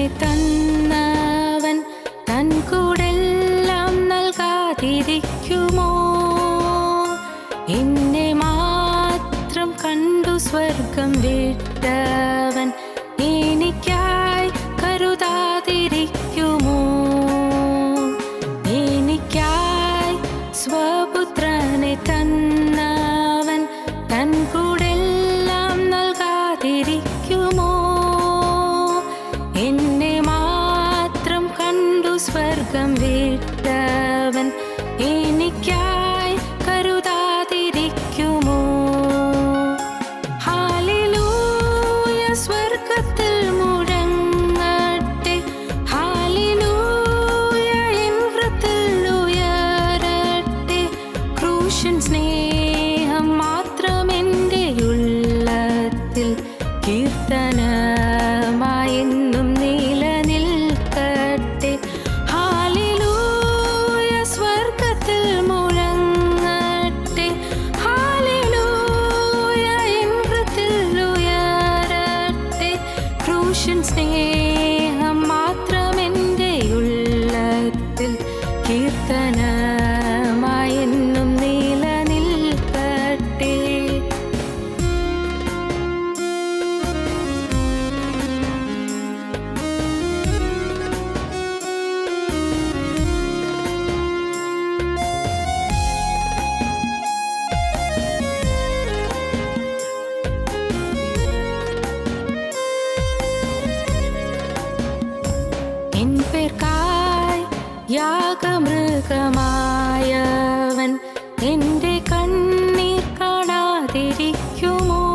സ്വപുത്രനെ തന്നവൻ തൻ കൂടെല്ലാം നൽകാതിരിക്കുമോ? എന്നെ മാത്രം കണ്ടു സ്വർഗം വിട്ടവൻ എനിക്കായി കരുതാതിരിക്കുമോ? എനിക്കായി സ്വപുത്രനെ തന്നവൻ തൻ കൂടെല്ലാം നൽകാതിരിക്കുമോ? എന്നെ മാത്രം കണ്ടു സ്വർഗം വിട്ടവൻ എനിക്കായി കരുതാതിരിക്കുമോ? ഹല്ലേലൂയ സ്വർഗ്ഗത്തിൽ മുഴങ്ങട്ടെ, ഹല്ലേലൂയ എൻ ഹൃദയത്തിൽ ഉയരട്ടെ. ക്രൂശൻ സ്നേഹം മാത്രം എൻ്റെ ഉള്ളത്തിൽ കീർത്തനമായെന്നും നിലനിൽക്കട്ടെ. ഹല്ലേലൂയ സ്വർഗ്ഗത്തിൽ മുഴങ്ങട്ടെ, ഹല്ലേലൂയ എൻ ഹൃദയത്തിൽ ഉയരട്ടെ. ക്രൂശൻ സ്നേഹം മാത്രം എൻ്റെ ഉള്ളത്തിൽ കീർത്തനമായെന്നും നിലനിൽക്കട്ടെ. എൻ പേർക്കായി യാഗമൃഗമായവൻ എൻ്റെ കണ്ണീർ കാണാതിരിക്കുമോ?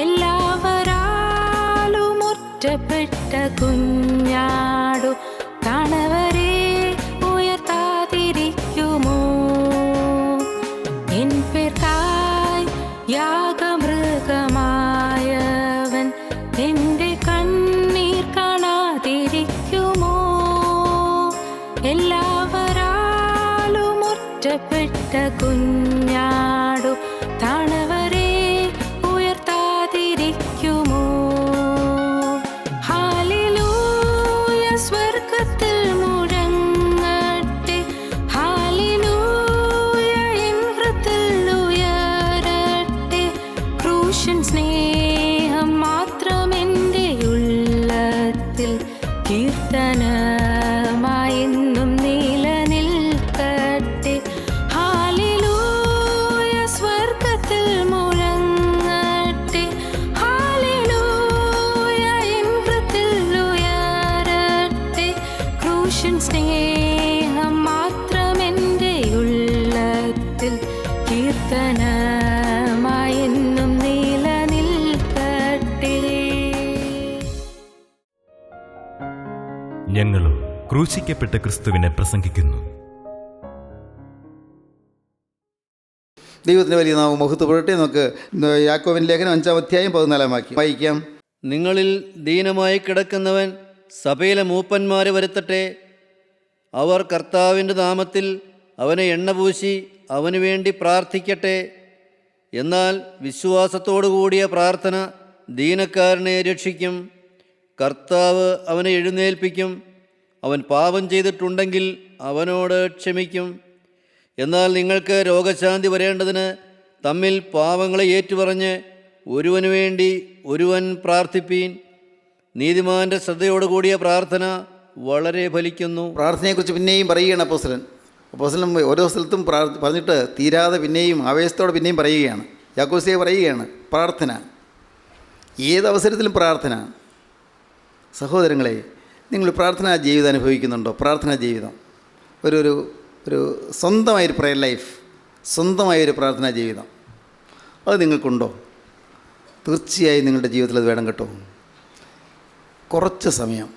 എല്ലാവരാലും ഒറ്റപ്പെട്ട കുഞ്ഞാടു കാണവരെ ഉയർത്താതിരിക്കുമോ? എൻ പേർക്കായി യാഗമൃഗമായവൻ എൻ്റെ കണ്ണീർ കാണാതിരിക്കുമോ? എല്ലാവരാലും ഒറ്റപ്പെട്ട കുഞ്ഞാടു താണവരെ ഉയർത്താതിരിക്കുമോ? ഹല്ലേലൂയ സ്വർഗ്ഗത്തിൽ മുഴങ്ങട്ടെ, ഹല്ലേലൂയ എൻ ഹൃദയത്തിൽ ഉയരട്ടെ. ക്രൂശൻ സ്നേഹം മാത്രം എൻ്റെ ഉള്ളത്തിൽ കീർത്തനമായെന്നും നിലനിൽക്കട്ടെ. ഹല്ലേലൂയ സ്വർഗ്ഗത്തിൽ മുഴങ്ങട്ടെ, ഹല്ലേലൂയ എൻ ഹൃദയത്തിൽ ഉയരട്ടെ. ക്രൂശൻ സ്നേഹം മാത്രം എൻ്റെ ഉള്ളത്തിൽ കീർത്തനമായെന്നും നിലനിൽക്കട്ടെ. ഞങ്ങളും ക്രൂശിക്കപ്പെട്ട ക്രിസ്തുവിനെ പ്രസംഗിക്കുന്നു. ദൈവത്തിൻ്റെ വലിയ നാമം മഹത്വപ്പെടട്ടെ. നമുക്ക് യാക്കോബിൻ ലേഖനം 5-ാം അധ്യായം 14-ാം വാക്യം വായിക്കാം. നിങ്ങളിൽ ദീനമായി കിടക്കുന്നവൻ സഭയിലെ മൂപ്പന്മാരെ വരുത്തട്ടെ. അവർ കർത്താവിൻ്റെ നാമത്തിൽ അവനെ എണ്ണപൂശി അവന് വേണ്ടി പ്രാർത്ഥിക്കട്ടെ. എന്നാൽ വിശ്വാസത്തോടു കൂടിയ പ്രാർത്ഥന ദീനക്കാരനെ രക്ഷിക്കും. കർത്താവ് അവനെ എഴുന്നേൽപ്പിക്കും. അവൻ പാപം ചെയ്തിട്ടുണ്ടെങ്കിൽ അവനോട് ക്ഷമിക്കും. എന്നാൽ നിങ്ങൾക്ക് രോഗശാന്തി വരേണ്ടതിന് തമ്മിൽ പാവങ്ങളെ ഏറ്റുപറഞ്ഞ് ഒരുവന് വേണ്ടി ഒരുവൻ പ്രാർത്ഥിപ്പീൻ. നീതിമാൻ്റെ ശ്രദ്ധയോടുകൂടിയ പ്രാർത്ഥന വളരെ ഫലിക്കുന്നു. പ്രാർത്ഥനയെക്കുറിച്ച് പിന്നെയും പറയുകയാണ് അപ്പോസ്തലൻ ഓരോ സ്ഥലത്തും പറഞ്ഞിട്ട് തീരാതെ പിന്നെയും ആവേശത്തോടെ പിന്നെയും പറയുകയാണ്. യാക്കോബിനെ പറയുകയാണ് പ്രാർത്ഥന. ഏതവസരത്തിലും പ്രാർത്ഥന. സഹോദരങ്ങളെ, നിങ്ങൾ പ്രാർത്ഥനാ ജീവിതം അനുഭവിക്കുന്നുണ്ടോ? പ്രാർത്ഥനാ ജീവിതം ഒരു സ്വന്തമായൊരു പ്രയർ ലൈഫ്, സ്വന്തമായൊരു പ്രാർത്ഥനാ ജീവിതം അത് നിങ്ങൾക്കുണ്ടോ? തീർച്ചയായും നിങ്ങളുടെ ജീവിതത്തിൽ അത് വേണം കേട്ടോ. കുറച്ച് സമയം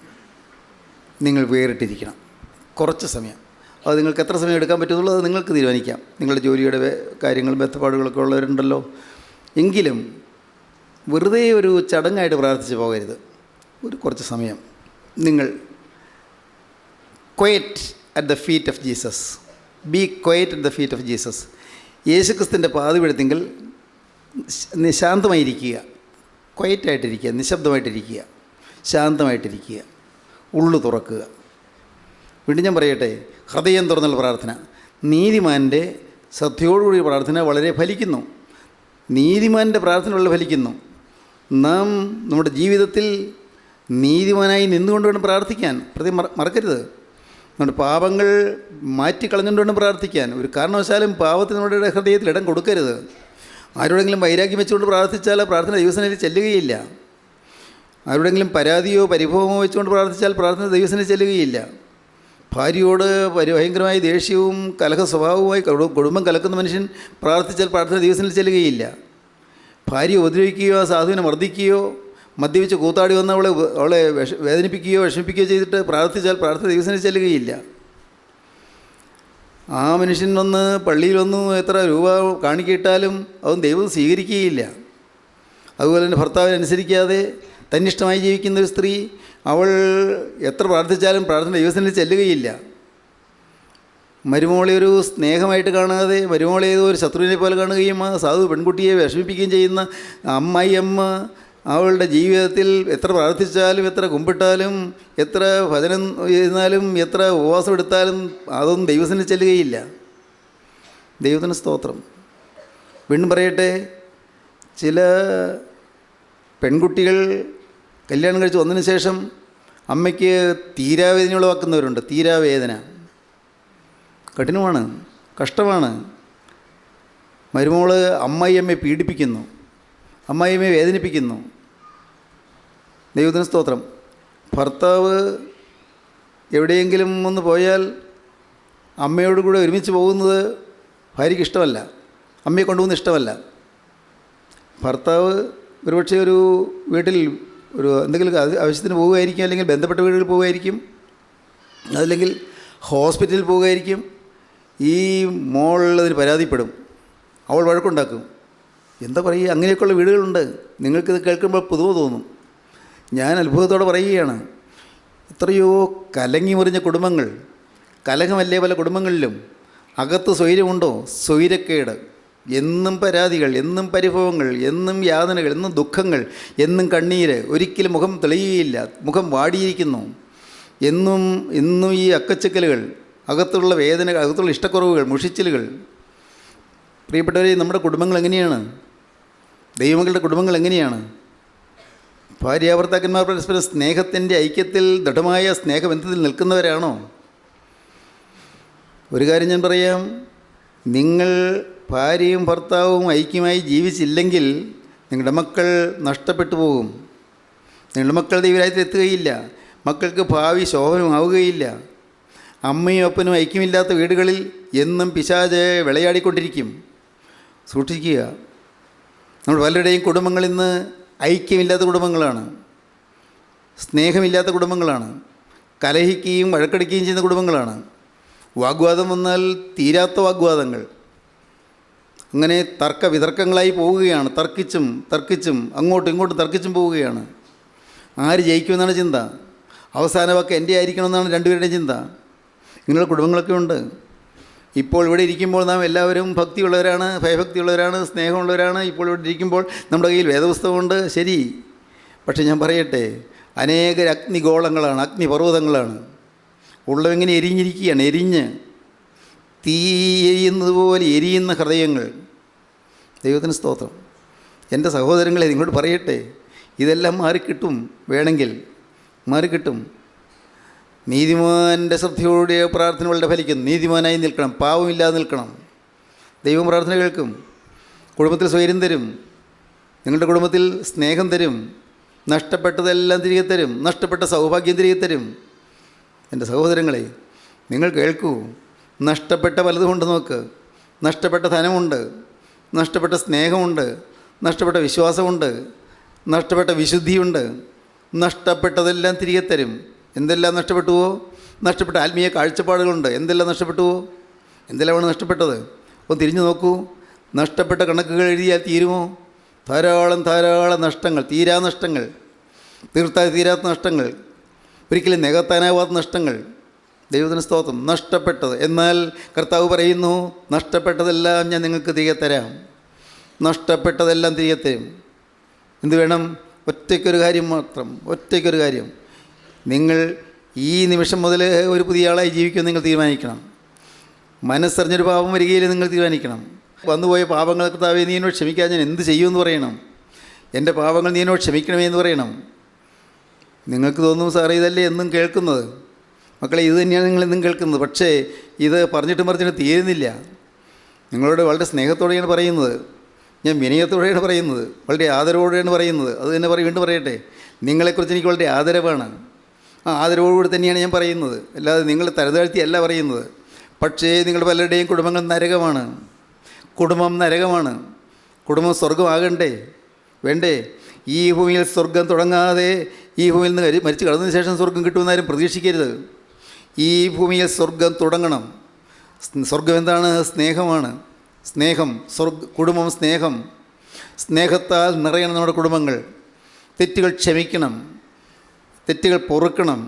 നിങ്ങൾ വേറിട്ടിരിക്കണം. കുറച്ച് സമയം. അത് നിങ്ങൾക്ക് എത്ര സമയം എടുക്കാൻ പറ്റുന്നുള്ളൂ അത് നിങ്ങൾക്ക് തീരുമാനിക്കാം. നിങ്ങളുടെ ജോലിയുടെ കാര്യങ്ങളും ബന്ധപ്പാടുകളൊക്കെ ഉള്ളവരുണ്ടല്ലോ. എങ്കിലും വെറുതെ ഒരു ചടങ്ങായിട്ട് പ്രാർത്ഥിച്ച് പോകരുത്. കുറച്ച് സമയം നിങ്ങൾ quiet at the feet of Jesus. Be quiet at the feet of Jesus. യേശുക്രിസ്തുവിൻ്റെ പാദപീഠത്തിങ്കൽ നിശാന്തമായിരിക്കുക, ക്വയറ്റായിട്ടിരിക്കുക, നിശബ്ദമായിട്ടിരിക്കുക. ശാന്തമായിട്ടിരിക്കുക, ഉള്ളു തുറക്കുക. വീണ്ടും ഞാൻ പറയട്ടെ, ഹൃദയം തുറന്നുള്ള പ്രാർത്ഥന. നീതിമാൻ്റെ ശ്രദ്ധയോടുകൂടി പ്രാർത്ഥന വളരെ ഫലിക്കുന്നു. നീതിമാൻ്റെ പ്രാർത്ഥന വളരെ ഫലിക്കുന്നു. നാം നമ്മുടെ ജീവിതത്തിൽ നീതിമാനായി നിന്നുകൊണ്ട് വേണം പ്രാർത്ഥിക്കാൻ. മറക്കരുത്, നമ്മുടെ പാപങ്ങൾ മാറ്റിക്കളഞ്ഞുകൊണ്ട് വേണം പ്രാർത്ഥിക്കാൻ. ഒരു കാരണവശാലും പാപത്തിന് നമ്മുടെ ഹൃദയത്തിൽ ഇടം കൊടുക്കരുത്. ആരോടെങ്കിലും വൈരാഗ്യം വെച്ചുകൊണ്ട് പ്രാർത്ഥിച്ചാൽ പ്രാർത്ഥന ദൈവസന്നിധിയിൽ ചെല്ലുകയില്ല. ആരോടെങ്കിലും പരാതിയോ പരിഭവമോ വെച്ചുകൊണ്ട് പ്രാർത്ഥിച്ചാൽ പ്രാർത്ഥന ദൈവസന്നിധിയിൽ ചെല്ലുകയില്ല. ഭാര്യയോട് ഭയങ്കരമായ ദേഷ്യവും കലഹ സ്വഭാവവുമായി കുടുംബം കലക്കുന്ന മനുഷ്യൻ പ്രാർത്ഥിച്ചാൽ പ്രാർത്ഥന ദൈവസന്നിധിയിൽ ചെല്ലുകയില്ല. ഭാര്യ ഉപദ്രവിക്കുകയോ സാധുവിനെ മർദ്ദിക്കുകയോ മദ്യപിച്ച് കൂത്താടി വന്ന് അവളെ വേദനിപ്പിക്കുകയോ വിഷമിപ്പിക്കുകയോ ചെയ്തിട്ട് പ്രാർത്ഥിച്ചാൽ പ്രാർത്ഥന ദൈവസന്നിധിയിൽ ചെല്ലുകയില്ല. ആ മനുഷ്യൻ വന്ന് പള്ളിയിൽ വന്നു എത്ര രൂപ കാണിക്കിട്ടാലും അതൊന്നും ദൈവം സ്വീകരിക്കുകയില്ല. അതുപോലെ തന്നെ ഭർത്താവിനെ അനുസരിക്കാതെ തന്നിഷ്ടമായി ജീവിക്കുന്ന ഒരു സ്ത്രീ, അവൾ എത്ര പ്രാർത്ഥിച്ചാലും പ്രാർത്ഥന ദൈവസന്നിധിയിൽ ചെല്ലുകയില്ല. മരുമോളെ ഒരു സ്നേഹമായിട്ട് കാണാതെ മരുമോളെ ഏതോ ഒരു ശത്രുവിനെ പോലെ കാണുകയും ആ സാധു പെൺകുട്ടിയെ വിഷമിപ്പിക്കുകയും ചെയ്യുന്ന അമ്മ അവളുടെ ജീവിതത്തിൽ എത്ര പ്രാർത്ഥിച്ചാലും എത്ര കുമ്പിട്ടാലും എത്ര ഭജനം ചെയ്താലും എത്ര ഉപവാസം എടുത്താലും അതൊന്നും ദൈവസന്നിധിയിൽ ചെല്ലുകയില്ല. ദൈവത്തിന് സ്തോത്രം. വീണ്ടും പറയട്ടെ, ചില പെൺകുട്ടികൾ കല്യാണം കഴിച്ച് വന്നതിന് ശേഷം അമ്മയ്ക്ക് തീരാവേദന ഉളവാക്കുന്നവരുണ്ട്. തീരാവേദന കഠിനമാണ്, കഷ്ടമാണ്. മരുമോള് അമ്മായിയമ്മയെ പീഡിപ്പിക്കുന്നു, അമ്മായിയമ്മയെ വേദനിപ്പിക്കുന്നു. ദൈവത്തിന് സ്തോത്രം. ഭർത്താവ് എവിടെയെങ്കിലും ഒന്ന് പോയാൽ അമ്മയോട് കൂടെ ഒരുമിച്ച് പോകുന്നത് ഭാര്യയ്ക്ക് ഇഷ്ടമല്ല, അമ്മയെ കൊണ്ടുപോകുന്നത് ഇഷ്ടമല്ല. ഭർത്താവ് ഒരുപക്ഷെ ഒരു വീട്ടിൽ ഒരു എന്തെങ്കിലും ആവശ്യത്തിന് പോവുകയായിരിക്കും, അല്ലെങ്കിൽ ബന്ധപ്പെട്ട വീടുകളിൽ പോവുകയായിരിക്കും, അതല്ലെങ്കിൽ ഹോസ്പിറ്റലിൽ പോവുകയായിരിക്കും. ഈ മോളുള്ളതിന് പരാതിപ്പെടും, അവൾ വഴക്കുണ്ടാക്കും. എന്താ പറയുക, അങ്ങനെയൊക്കെയുള്ള വീടുകളുണ്ട്. നിങ്ങൾക്കിത് കേൾക്കുമ്പോൾ പുതുമ തോന്നും. ഞാൻ അത്ഭുതത്തോടെ പറയുകയാണ്, എത്രയോ കലങ്ങി മുറിഞ്ഞ കുടുംബങ്ങൾ, കലഹമല്ലേ പല കുടുംബങ്ങളിലും. അകത്ത് സ്വൈര്യമുണ്ടോ? സ്വൈരക്കേട്. എന്നും പരാതികൾ, എന്നും പരിഭവങ്ങൾ, എന്നും യാതനകൾ, എന്നും ദുഃഖങ്ങൾ, എന്നും കണ്ണീര്. ഒരിക്കലും മുഖം തെളിയുകയില്ല, മുഖം വാടിയിരിക്കുന്നു. എന്നും ഈ അക്കച്ചക്കലുകൾ, അകത്തുള്ള വേദനകൾ, അകത്തുള്ള ഇഷ്ടക്കുറവുകൾ, മുഷിച്ചിലുകൾ. പ്രിയപ്പെട്ടവരെ, നമ്മുടെ കുടുംബങ്ങൾ എങ്ങനെയാണ്? ദൈവങ്ങളുടെ കുടുംബങ്ങൾ എങ്ങനെയാണ്? ഭാര്യാഭർത്താക്കന്മാർ പരസ്പരം സ്നേഹത്തിൻ്റെ ഐക്യത്തിൽ ദൃഢമായ സ്നേഹബന്ധത്തിൽ നിൽക്കുന്നവരാണോ? ഒരു കാര്യം ഞാൻ പറയാം, നിങ്ങൾ ഭാര്യയും ഭർത്താവും ഐക്യമായി ജീവിച്ചില്ലെങ്കിൽ നിങ്ങളുടെ മക്കൾ നഷ്ടപ്പെട്ടു പോകും. നിങ്ങളുടെ മക്കൾ ദൈവരാജ്യത്തിൽ എത്തുകയില്ല. മക്കൾക്ക് ഭാവി ശോഭനമാവുകയില്ല. അമ്മയും അപ്പനും ഐക്യമില്ലാത്ത വീടുകളിൽ എന്നും പിശാച് വിളയാടിക്കൊണ്ടിരിക്കും. സൂക്ഷിക്കുക. നമ്മൾ പലരുടെയും കുടുംബങ്ങൾ ഇന്ന് ഐക്യമില്ലാത്ത കുടുംബങ്ങളാണ്, സ്നേഹമില്ലാത്ത കുടുംബങ്ങളാണ്, കലഹിക്കുകയും വഴക്കടിക്കുകയും ചെയ്യുന്ന കുടുംബങ്ങളാണ്. വാഗ്വാദം വന്നാൽ തീരാത്ത വാഗ്വാദങ്ങൾ, അങ്ങനെ വിതർക്കങ്ങളായി പോവുകയാണ്. തർക്കിച്ചും അങ്ങോട്ടും ഇങ്ങോട്ടും തർക്കിച്ചും പോവുകയാണ്. ആര് ജയിക്കുമെന്നാണ് ചിന്ത. അവസാന വാക്ക് എൻ്റെ ആയിരിക്കണമെന്നാണ് രണ്ടുപേരുടെയും ചിന്ത. ഇങ്ങനെയുള്ള കുടുംബങ്ങളൊക്കെ ഉണ്ട്. ഇപ്പോൾ ഇവിടെ ഇരിക്കുമ്പോൾ നാം എല്ലാവരും ഭക്തിയുള്ളവരാണ്, ഭയഭക്തിയുള്ളവരാണ്, സ്നേഹമുള്ളവരാണ്. ഇപ്പോൾ ഇവിടെ ഇരിക്കുമ്പോൾ നമ്മുടെ കയ്യിൽ വേദപുസ്തകമുണ്ട്, ശരി. പക്ഷേ ഞാൻ പറയട്ടെ, അനേക അഗ്നിഗോളങ്ങളാണ്, അഗ്നിപർവ്വതങ്ങളാണ്. ഉള്ളവെങ്ങനെ എരിഞ്ഞിരിക്കുകയാണ്, എരിഞ്ഞ് തീ എരിയുന്നത് പോലെ എരിയുന്ന ഹൃദയങ്ങൾ. ദൈവത്തിന് സ്തോത്രം. എൻ്റെ സഹോദരങ്ങളെ, നിങ്ങളോട് പറയട്ടെ, ഇതെല്ലാം മാറിക്കിട്ടും. വേണമെങ്കിൽ മാറിക്കിട്ടും. നീതിമാൻ്റെ ശ്രദ്ധയോടെ പ്രാർത്ഥന വളരെ ഫലിക്കും. നീതിമാനായി നിൽക്കണം, പാവമില്ലാതെ നിൽക്കണം. ദൈവം പ്രാർത്ഥന കേൾക്കും. കുടുംബത്തിൽ സ്വൈര്യം തരും, നിങ്ങളുടെ കുടുംബത്തിൽ സ്നേഹം തരും, നഷ്ടപ്പെട്ടതെല്ലാം തിരികെ തരും, നഷ്ടപ്പെട്ട സൗഭാഗ്യം തിരികെ തരും. എൻ്റെ സഹോദരങ്ങളെ, നിങ്ങൾ കേൾക്കൂ. നഷ്ടപ്പെട്ട പലതുമുണ്ട് നോക്ക്. നഷ്ടപ്പെട്ട ധനമുണ്ട്, നഷ്ടപ്പെട്ട സ്നേഹമുണ്ട്, നഷ്ടപ്പെട്ട വിശ്വാസമുണ്ട്, നഷ്ടപ്പെട്ട വിശുദ്ധിയുണ്ട്. നഷ്ടപ്പെട്ടതെല്ലാം തിരികെ തരും. എന്തെല്ലാം നഷ്ടപ്പെട്ടുവോ? നഷ്ടപ്പെട്ട ആത്മീയ കാഴ്ചപ്പാടുകളുണ്ട്. എന്തെല്ലാം നഷ്ടപ്പെട്ടുവോ? എന്തെല്ലാമാണ് നഷ്ടപ്പെട്ടത്? ഒന്ന് തിരിഞ്ഞു നോക്കൂ. നഷ്ടപ്പെട്ട കണക്കുകൾ എഴുതിയാൽ തീരുമോ? ധാരാളം നഷ്ടങ്ങൾ, നഷ്ടങ്ങൾ, തീരാത്ത നഷ്ടങ്ങൾ, ഒരിക്കലും നികത്താനാവാത്ത നഷ്ടങ്ങൾ. ദൈവത്തിന് സ്തോത്രം. നഷ്ടപ്പെട്ടത്. എന്നാൽ കർത്താവ് പറയുന്നു, നഷ്ടപ്പെട്ടതെല്ലാം ഞാൻ നിങ്ങൾക്ക് തിരികെ തരാം. നഷ്ടപ്പെട്ടതെല്ലാം തിരികെ തരും. എന്ത് വേണം? ഒറ്റയ്ക്കൊരു കാര്യം മാത്രം, ഒറ്റയ്ക്കൊരു കാര്യം. നിങ്ങൾ ഈ നിമിഷം മുതൽ ഒരു പുതിയ ആളായി ജീവിക്കുമെന്ന് നിങ്ങൾ തീരുമാനിക്കണം. മനസ്സറിഞ്ഞൊരു പാപം വരികയിൽ നിങ്ങൾ തീരുമാനിക്കണം. വന്നുപോയ പാപങ്ങൾ കർത്താവേ നീ എന്നോട് ക്ഷമിക്കാൻ ഞാൻ എന്ത് ചെയ്യുമെന്ന് പറയണം. എൻ്റെ പാപങ്ങൾ നീ എന്നോട് ക്ഷമിക്കണമേ എന്ന് പറയണം. നിങ്ങൾക്ക് തോന്നും സാറേ ഇതല്ലേ എന്നും കേൾക്കുന്നത്. മക്കളെ, ഇത് തന്നെയാണ് നിങ്ങളെന്നും കേൾക്കുന്നത്. പക്ഷേ ഇത് പറഞ്ഞിട്ട് തീരുന്നില്ല. നിങ്ങളോട് വളരെ സ്നേഹത്തോടെയാണ് പറയുന്നത്, ഞാൻ വിനയത്തോടെയാണ് പറയുന്നത്, വളരെ ആദരവോടെയാണ് പറയുന്നത്. അത് തന്നെ വീണ്ടും പറയട്ടെ, നിങ്ങളെക്കുറിച്ച് എനിക്ക് വളരെ ആദരവാണ്. ആ ആദരവോടുകൂടി തന്നെയാണ് ഞാൻ പറയുന്നത്, അല്ലാതെ നിങ്ങൾ തരതാഴ്ത്തിയല്ല പറയുന്നത്. പക്ഷേ നിങ്ങളുടെ പലരുടെയും കുടുംബങ്ങൾ നരകമാണ്. കുടുംബം നരകമാണ്. കുടുംബം സ്വർഗമാകണ്ടേ? വേണ്ടേ? ഈ ഭൂമിയിൽ സ്വർഗം തുടങ്ങാതെ ഈ ഭൂമിയിൽ നിന്ന് മരിച്ചു കടന്നതിന് ശേഷം സ്വർഗം കിട്ടുമെന്നാരും പ്രതീക്ഷിക്കരുത്. ഈ ഭൂമിയിൽ സ്വർഗം തുടങ്ങണം. സ്വർഗം എന്താണ്? സ്നേഹമാണ്. സ്നേഹം. കുടുംബം സ്നേഹം. സ്നേഹത്താൽ നിറയണം നമ്മുടെ കുടുംബങ്ങൾ. തെറ്റുകൾ ക്ഷമിക്കണം, തെറ്റുകൾ പൊറുക്കണം,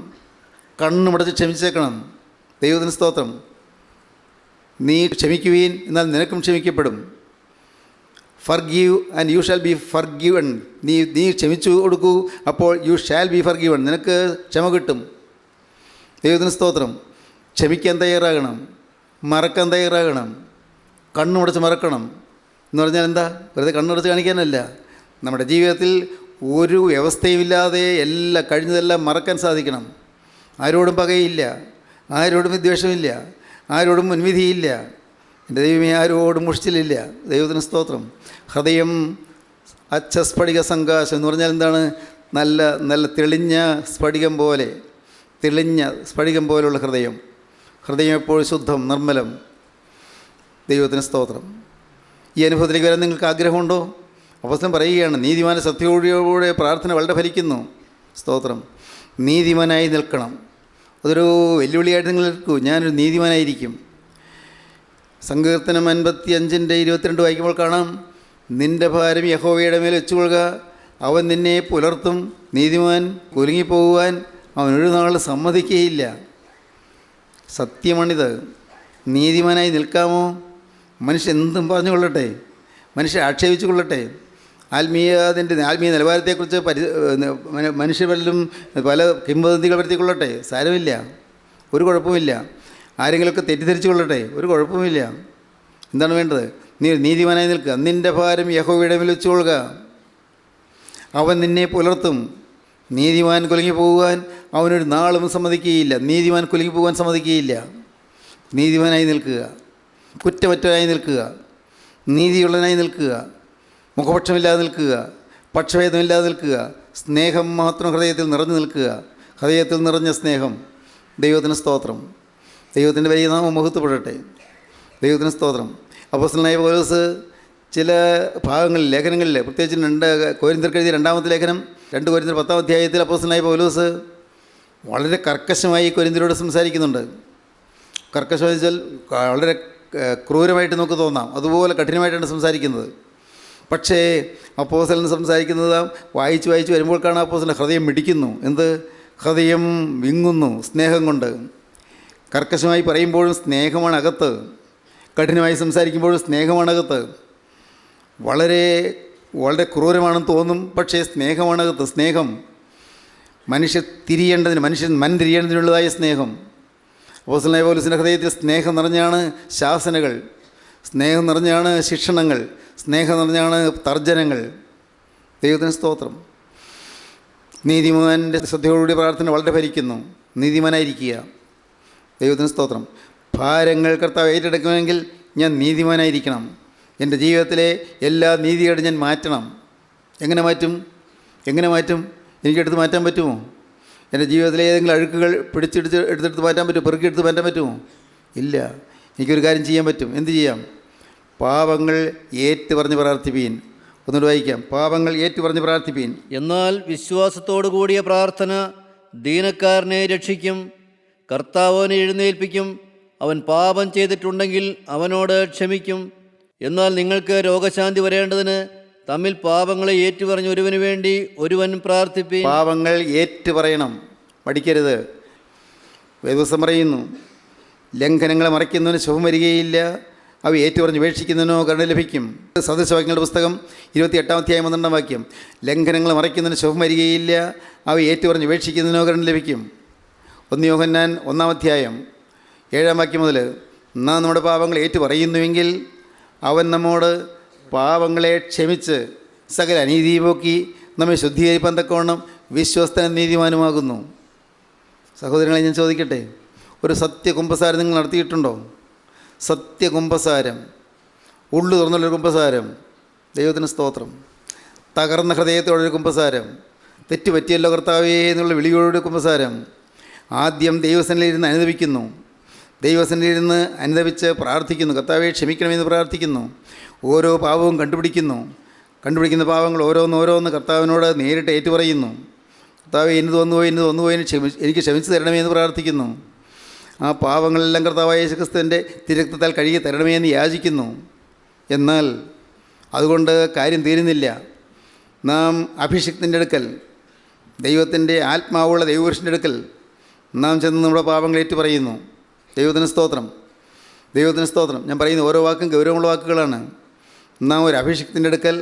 കണ്ണുമടച്ച് ക്ഷമിച്ചേക്കണം. ദൈവത്തിന് സ്തോത്രം. നീ ക്ഷമിക്കുവീൻ, എന്നാൽ നിനക്കും ക്ഷമിക്കപ്പെടും. Forgive and you shall be forgiven. നീ ക്ഷമിച്ചു കൊടുക്കൂ, അപ്പോൾ യു ഷാൽ ബി ഫർഗിവൺ. നിനക്ക് ക്ഷമ കിട്ടും. ദൈവത്തിന് സ്തോത്രം. ക്ഷമിക്കാൻ തയ്യാറാകണം, മറക്കാൻ തയ്യാറാകണം, കണ്ണുമടച്ച് മറക്കണം. എന്ന് പറഞ്ഞാൽ എന്താ? വെറുതെ കണ്ണുടച്ച് കാണിക്കാനല്ല. നമ്മുടെ ജീവിതത്തിൽ ഒരു വ്യവസ്ഥയുമില്ലാതെ എല്ലാം കഴിഞ്ഞതെല്ലാം മറക്കാൻ സാധിക്കണം. ആരോടും പകയില്ല, ആരോടും വിദ്വേഷമില്ല, ആരോടും മുൻവിധിയില്ല. എൻ്റെ ദൈവമേ, ആരോടും മുഷിച്ചിലില്ല. ദൈവത്തിന് സ്തോത്രം. ഹൃദയം അച്ചസ്ഫടിക സംകാശം എന്ന് പറഞ്ഞാൽ എന്താണ്? നല്ല നല്ല തെളിഞ്ഞ സ്ഫടികം പോലെ, തെളിഞ്ഞ സ്ഫടികം പോലുള്ള ഹൃദയം. ഹൃദയം എപ്പോഴും ശുദ്ധം, നിർമ്മലം. ദൈവത്തിന് സ്തോത്രം. ഈ അനുഭവത്തിലേക്ക് വരാൻ നിങ്ങൾക്ക് ആഗ്രഹമുണ്ടോ? അപ്പോസ്തലൻ പറയുകയാണ്, നീതിമാന സത്യയോടെ പ്രാർത്ഥന വളരെ ഫലിക്കുന്നു. സ്തോത്രം. നീതിമാനായി നിൽക്കണം. അതൊരു വെല്ലുവിളിയായിട്ട് നിങ്ങൾ നിൽക്കൂ. ഞാനൊരു നീതിമാനായിരിക്കും. സങ്കീർത്തനം 55:22 വായിക്കുമ്പോൾ കാണാം, നിൻ്റെ ഭാരം യഹോവയുടെ മേൽ വെച്ചുകൊള്ളുക, അവൻ നിന്നെ പുലർത്തും. നീതിമാൻ കുലുങ്ങിപ്പോകുവാൻ അവൻ ഒരു നാൾ സമ്മതിക്കുകയില്ല. സത്യമാണിത്. നീതിമാനായി നിൽക്കാമോ? മനുഷ്യൻ എന്തും പറഞ്ഞുകൊള്ളട്ടെ, മനുഷ്യൻ ആക്ഷേപിച്ചു കൊള്ളട്ടെ, ആത്മീയ നിലവാരത്തെക്കുറിച്ച് മനുഷ്യർ വല്ലതും പല കിംവദന്തികൾ വരുത്തിക്കൊള്ളട്ടെ, സാരമില്ല, ഒരു കുഴപ്പമില്ല. ആരെങ്കിലുമൊക്കെ തെറ്റിദ്ധരിച്ചു കൊള്ളട്ടെ, ഒരു കുഴപ്പമില്ല. എന്താണ് വേണ്ടത്? നീ നീതിമാനായി നിൽക്കുക. നിൻ്റെ ഭാരം യഹോവയുടെ മേൽ വെച്ചുകൊള്ളുക, അവൻ നിന്നെ പുലർത്തും. നീതിമാൻ കുലുങ്ങി പോകുവാൻ അവനൊരു നാളും സമ്മതിക്കുകയില്ല. നീതിമാൻ കുലുങ്ങി പോകാൻ സമ്മതിക്കുകയില്ല. നീതിമാനായി നിൽക്കുക, കുറ്റമറ്റവനായി നിൽക്കുക, നീതിയുള്ളവനായി നിൽക്കുക, മുഖപക്ഷമില്ലാതെ നിൽക്കുക, പക്ഷഭേദമില്ലാതെ നിൽക്കുക, സ്നേഹം മാത്രം ഹൃദയത്തിൽ നിറഞ്ഞു നിൽക്കുക. ഹൃദയത്തിൽ നിറഞ്ഞ സ്നേഹം. ദൈവത്തിന് സ്തോത്രം. ദൈവത്തിൻ്റെ വലിയ നാമം മഹത്വപ്പെടട്ടെ. ദൈവത്തിന് സ്തോത്രം. അപ്പോസ്തലനായ പൗലോസ് ചില ഭാഗങ്ങളിൽ, ലേഖനങ്ങളിൽ, പ്രത്യേകിച്ച് 2 കൊരിന്ത്യർക്ക് എഴുതിയ 2-ാമത്തെ ലേഖനം 2 കൊരിന്ത്യർ 10-ാം അധ്യായത്തിൽ അപ്പോസ്തലനായ പൗലോസ് വളരെ കർക്കശമായി കൊരിന്ത്യരോട് സംസാരിക്കുന്നുണ്ട്. കർക്കശമായി വെച്ചാൽ വളരെ ക്രൂരമായിട്ട് നമുക്ക് തോന്നാം, അതുപോലെ കഠിനമായിട്ടാണ് സംസാരിക്കുന്നത്. പക്ഷേ അപ്പോസ്തലൻ സംസാരിക്കുന്നത് വായിച്ച് വരുമ്പോൾ കാണാൻ അപ്പോസ്തലൻ്റെ ഹൃദയം മിടിക്കുന്നു. എന്ത്? ഹൃദയം വിങ്ങുന്നു സ്നേഹം കൊണ്ട്. കർക്കശമായി പറയുമ്പോഴും സ്നേഹമാണ് അകത്ത്, കഠിനമായി സംസാരിക്കുമ്പോഴും സ്നേഹമാണ് അകത്ത്. വളരെ വളരെ ക്രൂരമാണെന്ന് തോന്നും, പക്ഷേ സ്നേഹമാണ് അകത്ത്. സ്നേഹം മനുഷ്യൻ തിരിയേണ്ടതിനുള്ളതായ സ്നേഹം. അപ്പോസ്തലനായ പൗലോസിൻ്റെ ഹൃദയത്തിൽ സ്നേഹം നിറഞ്ഞാണ് ശാസനകൾ, സ്നേഹം നിറഞ്ഞാണ് ശിക്ഷണങ്ങൾ, സ്നേഹം നിറഞ്ഞാണ് തർജ്ജനങ്ങൾ. ദൈവത്തിന് സ്തോത്രം. നീതിമാൻ്റെ ശ്രദ്ധയോടുകൂടി പ്രാർത്ഥന വളരെ ഫലിക്കുന്നു. നീതിമാനായിരിക്കുക. ദൈവത്തിന് സ്തോത്രം. ഭാരങ്ങൾ കർത്താവ് ഏറ്റെടുക്കണമെങ്കിൽ ഞാൻ നീതിമാനായിരിക്കണം. എൻ്റെ ജീവിതത്തിലെ എല്ലാ നീതിയോടും ഞാൻ മാറ്റണം. എങ്ങനെ മാറ്റും? എനിക്കെടുത്ത് മാറ്റാൻ പറ്റുമോ? എൻ്റെ ജീവിതത്തിലെ ഏതെങ്കിലും അഴുക്കുകൾ എടുത്തെടുത്ത് മാറ്റാൻ പറ്റുമോ? പെറുക്കിയെടുത്ത് മാറ്റാൻ പറ്റുമോ? ഇല്ല. എനിക്കൊരു കാര്യം ചെയ്യാൻ പറ്റും. എന്ത് ചെയ്യാം? പാപങ്ങൾ ഏറ്റുപറഞ്ഞ് പ്രാർത്ഥിപ്പീൻ. ഒന്നുകൂടി വായിക്കാം. പാപങ്ങൾ ഏറ്റുപറഞ്ഞ് പ്രാർത്ഥിപ്പീൻ. എന്നാൽ വിശ്വാസത്തോടു കൂടിയ പ്രാർത്ഥന ദീനക്കാരനെ രക്ഷിക്കും. കർത്താവിനെ എഴുന്നേൽപ്പിക്കും. അവൻ പാപം ചെയ്തിട്ടുണ്ടെങ്കിൽ അവനോട് ക്ഷമിക്കും. എന്നാൽ നിങ്ങൾക്ക് രോഗശാന്തി വരേണ്ടതിന് തമ്മിൽ പാപങ്ങളെ ഏറ്റുപറഞ്ഞ് ഒരുവന് വേണ്ടി ഒരുവൻ പ്രാർത്ഥിപ്പീൻ. പാപങ്ങൾ ഏറ്റുപറയണം, മടിക്കരുത്. വേദപുസ്തകം പറയുന്നു, ലംഘനങ്ങളെ മറയ്ക്കുന്നവന് ശുഭം വരികയില്ല, അവ ഏറ്റുപറഞ്ഞ് ഉപേക്ഷിക്കുന്നതിനോ കരുണ ലഭിക്കും. സദൃശവാക്യങ്ങളുടെ പുസ്തകം 28-ാം അധ്യായം 12-ാം വാക്യം. ലംഘനങ്ങൾ മറയ്ക്കുന്നതിന് ശുഭം വരികയില്ല, അവ ഏറ്റുപറഞ്ഞ് ഉപേക്ഷിക്കുന്നതിനോ കരുണ ലഭിക്കും. 1 യോഹന്നാൻ 1-ാം അധ്യായം 7-ാം വാക്യം മുതൽ, നാം നമ്മുടെ പാപങ്ങൾ ഏറ്റുപറയുന്നുവെങ്കിൽ അവൻ നമ്മോട് പാപങ്ങളെ ക്ഷമിച്ച് സകല അനീതി പോക്കി നമ്മെ ശുദ്ധീകരിപ്പാൻ തക്കവണ്ണം വിശ്വസ്തനും നീതിമാനുമാകുന്നു. സഹോദരങ്ങളെ, ഞാൻ ചോദിക്കട്ടെ, ഒരു സത്യകുംഭസാരം നിങ്ങൾ നടത്തിയിട്ടുണ്ടോ? സത്യകുംഭസാരം, ഉള്ളു തുറന്നുള്ളൊരു കുംഭസാരം. ദൈവത്തിന് സ്തോത്രം. തകർന്ന ഹൃദയത്തോടൊരു കുംഭസാരം, തെറ്റുപറ്റിയല്ലോ കർത്താവേ എന്നുള്ള വിളിയോടൊരു കുംഭസാരം. ആദ്യം ദൈവസന്നിധിയിലിരുന്ന് അനുദപിക്കുന്നു, ദൈവസന്നിധിയിലിരുന്ന് അനുദപിച്ച് പ്രാർത്ഥിക്കുന്നു, കർത്താവേ ക്ഷമിക്കണമെന്ന് പ്രാർത്ഥിക്കുന്നു. ഓരോ പാപവും കണ്ടുപിടിക്കുന്ന പാവങ്ങൾ ഓരോന്നോരോന്ന് കർത്താവിനോട് നേരിട്ട് ഏറ്റുപറയുന്നു. കർത്താവേ ഇന്ന് വന്നുപോയി എനിക്ക് ക്ഷമിച്ചു തരണമേ എന്ന് പ്രാർത്ഥിക്കുന്നു. ആ പാവങ്ങളെല്ലാം കർത്താവായ യേശുക്രിസ്തുവിൻ്റെ തിരക്തത്താൽ കഴുകി തരണമേ എന്ന് യാചിക്കുന്നു. എന്നാൽ അതുകൊണ്ട് കാര്യം തീരുന്നില്ല. നാം അഭിഷിക്തൻ്റെ അടുക്കൽ, ദൈവത്തിൻ്റെ ആത്മാവുള്ള ദൈവപുരുഷൻ്റെ അടുക്കൽ നാം ചെന്ന് നമ്മുടെ പാവങ്ങൾ ഏറ്റുപറയുന്നു. ദൈവത്തിന് സ്തോത്രം, ദൈവത്തിന് സ്തോത്രം. ഞാൻ പറയുന്ന ഓരോ വാക്കും ഗൗരവമുള്ള വാക്കുകളാണ്. നാം ഒരു അഭിഷിക്തൻ്റെ അടുക്കൽ,